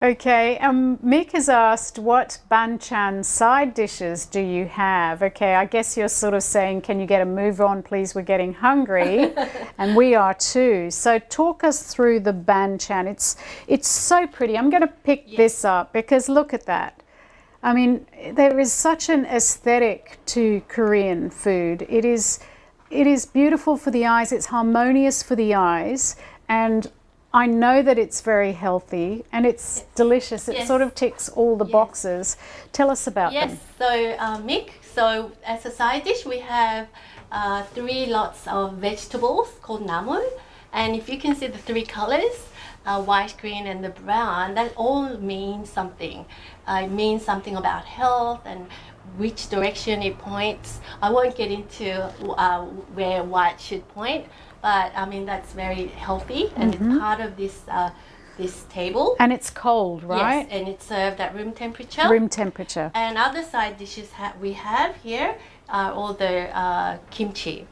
Okay, Mick has asked, what banchan side dishes do you have? Okay, I guess you're sort of saying, can you get a move on, please? We're getting hungry, and we are too. So talk us through the banchan. It's so pretty. I'm going to pick this up because look at that. I mean, there is such an aesthetic to Korean food. It is beautiful for the eyes. It's harmonious for the eyes, and I know that it's very healthy and it's delicious. It sort of ticks all the boxes. Tell us about them. Yes, so Mick, so as a side dish we have three lots of vegetables called namun. And if you can see the three colors, white, green and the brown, that all means something. It means something about health and which direction it points. I won't get into where white should point, but I mean that's very healthy and it's part of this table. And it's cold, right? Yes, and it's served at room temperature. Room temperature. And other side dishes we have here are all the kimchi.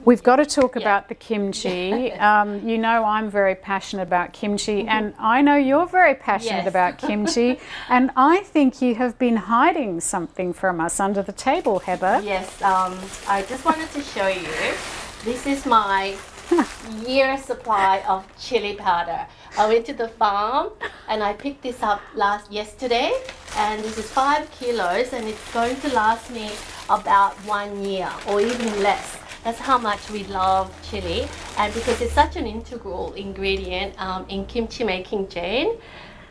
We've got to talk about the kimchi. You know I'm very passionate about kimchi, and I know you're very passionate about kimchi, and I think you have been hiding something from us under the table, Heather. Yes, I just wanted to show you. This is my year supply of chili powder. I went to the farm and I picked this up yesterday, and this is 5 kilos and it's going to last me about 1 year or even less. That's how much we love chili, and because it's such an integral ingredient in kimchi making, Jane.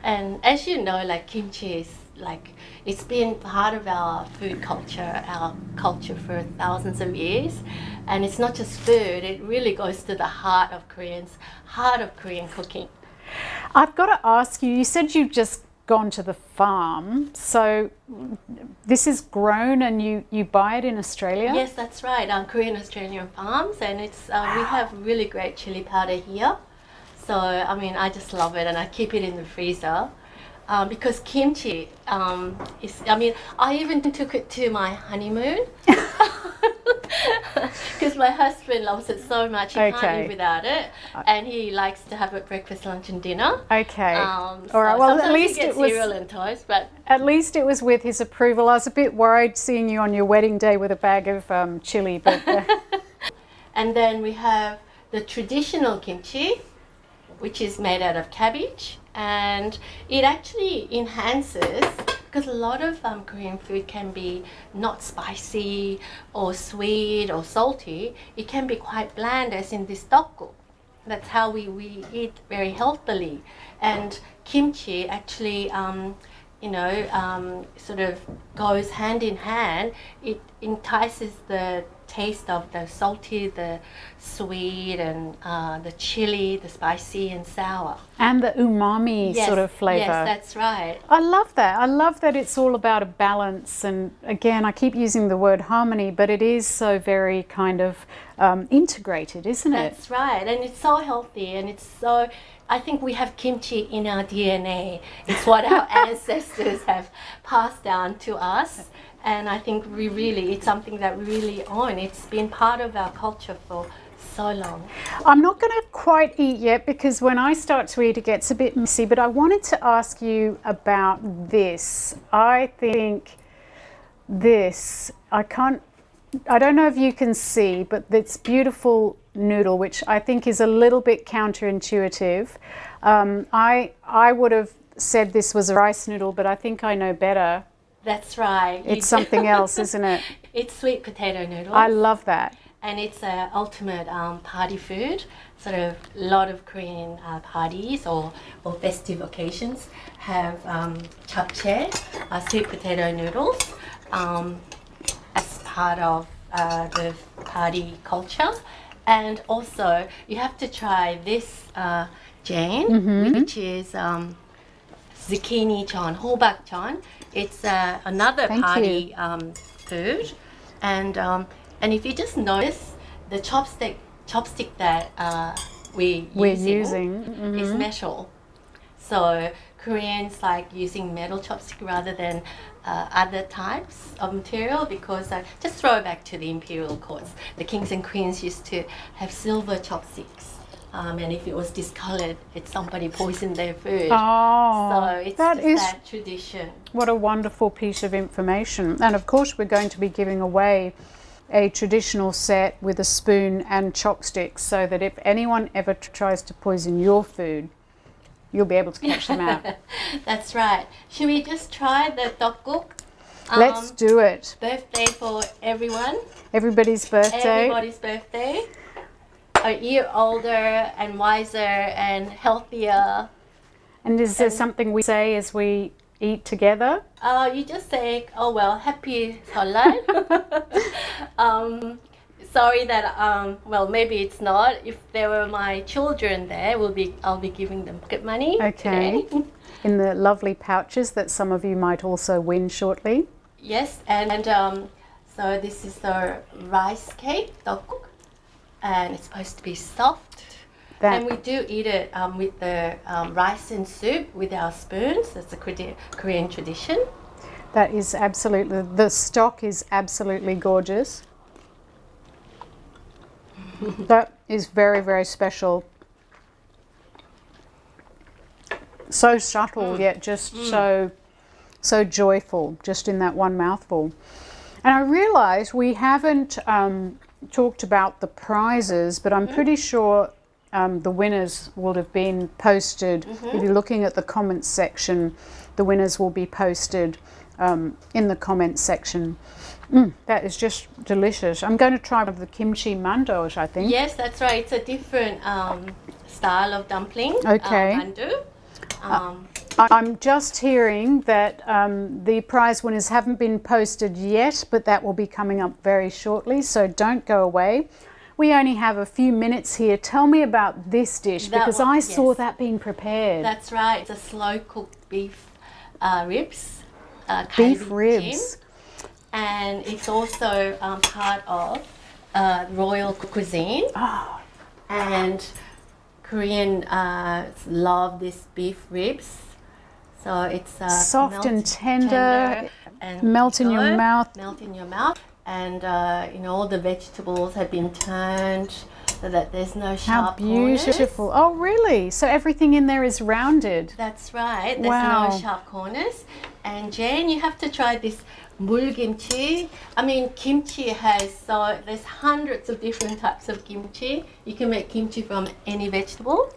And as you know, like kimchi is like, it's been part of our food culture, our culture for thousands of years. And it's not just food, it really goes to the heart of Koreans, heart of Korean cooking. I've got to ask you, you said you've just gone to the farm, so this is grown and you buy it in Australia? Yes, that's right, Korean Australian farms, and it's we have really great chili powder here. So I mean, I just love it, and I keep it in the freezer. Because kimchi is, I mean, I even took it to my honeymoon because my husband loves it so much, he can't live without it, and he likes to have it breakfast, lunch and dinner. Okay. All right, well at least it was cereal and toast, but at least it was with his approval. I was a bit worried seeing you on your wedding day with a bag of chili, but and then we have the traditional kimchi, which is made out of cabbage, and it actually enhances, because a lot of Korean food can be not spicy or sweet or salty. It can be quite bland, as in this tteokguk. That's how we eat very healthily. And kimchi actually, sort of goes hand in hand. It entices the taste of the salty, the sweet, and the chili, the spicy and sour. And the umami sort of flavour. Yes, that's right. I love that. I love that it's all about a balance, and again, I keep using the word harmony, but it is so very kind of integrated, isn't it? That's right, and it's so healthy, and it's so, I think we have kimchi in our DNA. It's what our ancestors have passed down to us. And I think it's something that we really own. It's been part of our culture for so long. I'm not going to quite eat yet because when I start to eat it gets a bit messy, but I wanted to ask you about this. I think this, I don't know if you can see, but this beautiful noodle, which I think is a little bit counterintuitive. I would have said this was a rice noodle, but I think I know better. That's right. It's something else, isn't it? It's sweet potato noodles. I love that. And it's an ultimate party food. Sort of a lot of Korean parties or festive occasions have japchae, sweet potato noodles, as part of the party culture. And also, you have to try this, Jane, which is zucchini jeon, ho박 jeon. It's another party food, and if you just notice, the chopstick that we're using is metal. So Koreans like using metal chopstick rather than other types of material, because just throw it back to the imperial courts. The kings and queens used to have silver chopsticks and if it was discolored, it's somebody poisoned their food. Oh, So it's that just is that tradition. what a wonderful piece of information. And of course, we're going to be giving away a traditional set with a spoon and chopsticks, so that if anyone ever tries to poison your food, you'll be able to catch them out. That's right. Should we just try the tteokguk? Let's do it. Birthday for everyone. Everybody's birthday. Everybody's birthday. A year older and wiser and healthier. And is there something we say as we eat together? You just say, oh well, happy Seollal. Sorry that, well, maybe it's not. If there were my children there, I'll be giving them pocket money Okay. today. In the lovely pouches that some of you might also win shortly. Yes, and so this is the rice cake, tteokguk, and it's supposed to be soft. And we do eat it with the rice and soup with our spoons. That's a Korean tradition. That is absolutely, the stock is absolutely gorgeous. That is very, very special. So subtle, yet just so joyful, just in that one mouthful. And I realise we haven't talked about the prizes, but I'm pretty sure the winners would have been posted. If you're looking at the comments section, the winners will be posted in the comments section. That is just delicious. I'm going to try one of the kimchi mandos, I think. Yes, that's right. It's a different style of dumpling. Okay. Mandu. I'm just hearing that the prize winners haven't been posted yet, but that will be coming up very shortly, so don't go away. We only have a few minutes here. Tell me about this dish, because I saw that being prepared. That's right. It's a slow cooked beef ribs. Beef ribs. And it's also part of royal cuisine. Oh. And Korean love this beef ribs. So it's soft and tender, and melt in your mouth. Melt in your mouth. And all the vegetables have been turned so that there's no sharp corners. How beautiful. Oh, really? So everything in there is rounded. That's right. There's no sharp corners. And Jane, you have to try this mulgimchi. I mean, kimchi there's hundreds of different types of kimchi. You can make kimchi from any vegetable.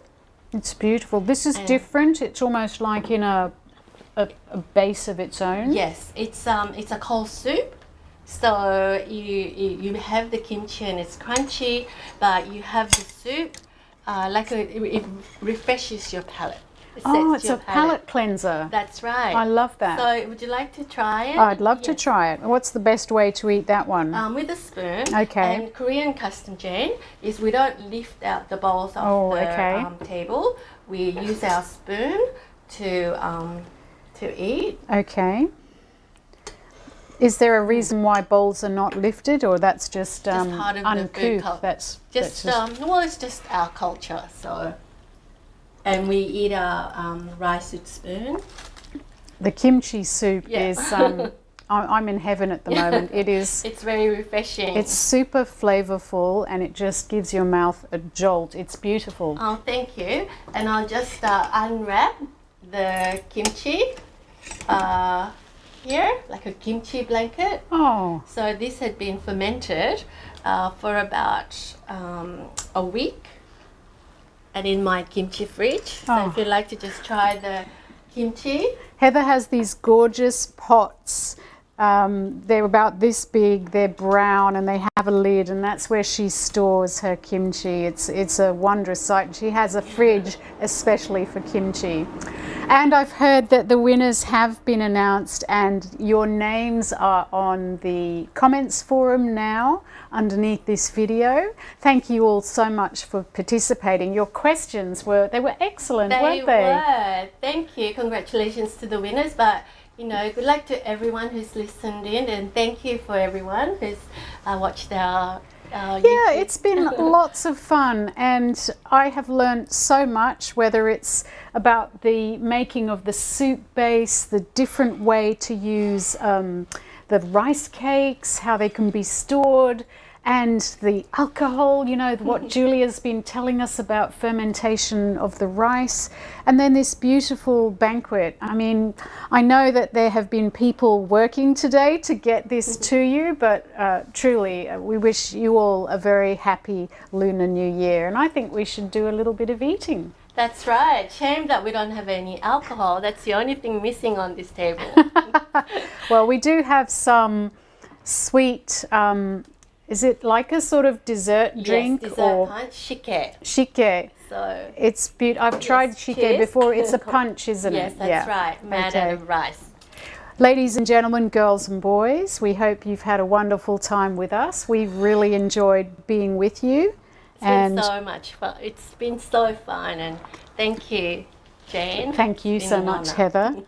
It's beautiful. This is different. It's almost like in a base of its own. Yes, it's a cold soup. So you have the kimchi and it's crunchy, but you have the soup it refreshes your palate. It's a palate cleanser. That's right. I love that. So would you like to try it? I'd love to try it. What's the best way to eat that one? With a spoon. Okay. And Korean custom, Jane, is we don't lift out the bowls off the table. We use our spoon to eat. Okay. Is there a reason why bowls are not lifted, or that's just part of uncouth? the food culture. It's just our culture. So, and we eat our rice with spoon. The kimchi soup is. I'm in heaven at the moment. It is. It's very refreshing. It's super flavorful, and it just gives your mouth a jolt. It's beautiful. Oh, thank you. And I'll just unwrap the kimchi. Here, like a kimchi blanket. Oh. So this had been fermented for about a week, and in my kimchi fridge. So if you'd like to just try the kimchi. Heather has these gorgeous pots. They're about this big, they're brown, and they have a lid, and that's where she stores her kimchi. It's a wondrous sight. She has a fridge especially for kimchi. And I've heard that the winners have been announced, and your names are on the comments forum now underneath this video. Thank you all so much for participating. Your questions were excellent, weren't they? They were. Thank you. Congratulations to the winners. But good luck to everyone who's listened in, and thank you for everyone who's watched our YouTube. It's been lots of fun, and I have learned so much, whether it's about the making of the soup base, the different way to use the rice cakes, how they can be stored, and the alcohol, you know, what Julia's been telling us about fermentation of the rice, and then this beautiful banquet. I mean, I know that there have been people working today to get this to you, but truly, we wish you all a very happy Lunar New Year, and I think we should do a little bit of eating. That's right. Shame that we don't have any alcohol. That's the only thing missing on this table. Well, we do have some sweet, is it like a sort of dessert drink? Yes, dessert punch, shike. Shike. So It's beautiful. I've tried shike cheers. before. It's a punch, isn't yes, it? that's right. Made out of rice. Ladies and gentlemen, girls and boys, we hope you've had a wonderful time with us. We've really enjoyed being with you. It's been so much fun. It's been so fun, and thank you, Jane. Thank you It's been so an much, honour. Heather.